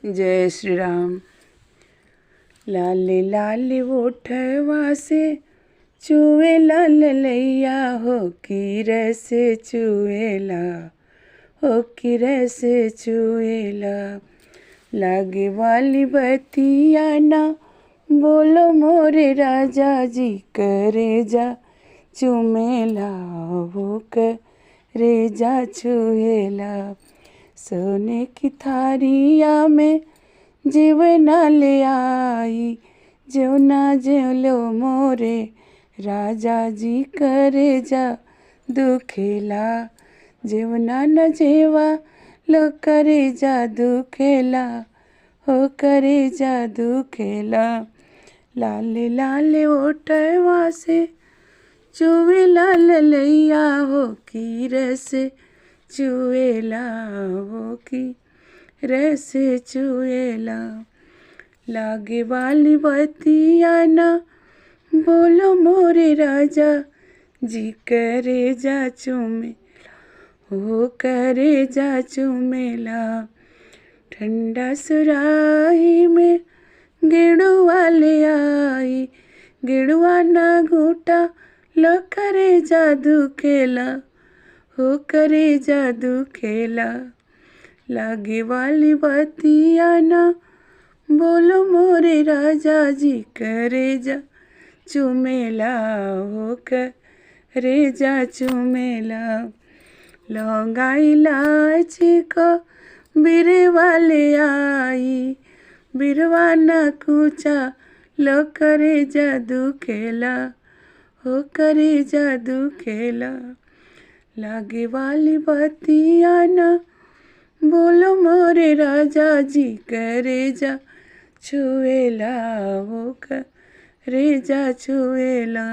जय श्री राम। लाले लाले ओठवा से चुएला ललैया हो की रसे चुएला हो की रसे चुएला। लागे वाली बतिया ना बोलो मोरे राजा जी करे जा चुमेला वो करे जा छुएला। सोने की थारिया में जीवना ले आई जेवना जेवलो मोरे राजा जी करे जा दुखेला। जेवना न जेवा लो करे जा दुखेला हो करे जा दुखेला। लाले लाले ओठवा से चुवेला ललैया हो की रसे चुएला हो की रसे चुएला। लागे वाली बतिया ना बोलो मोरे राजा जी करे जा चुमेला हो करे जा चुमेला। ठंडा सुराही में गिड़ुआ ले आई गिड़ुआ ना घूटा लो करे जादू खेला हो करे जादू खेला। लागे वाली बतिया ना बोलो मोरे राजा जी करे जा चुमेला हो करे जा चुमेला। लौंगा इलायची को बिरवा ले आई बिरवा न कूचा लो करे जादू खेला हो करे जादू खेला। लागे वाली बतिया ना बोलो मोरे राजा जी करे जा छुएला हो करे जा छुएला।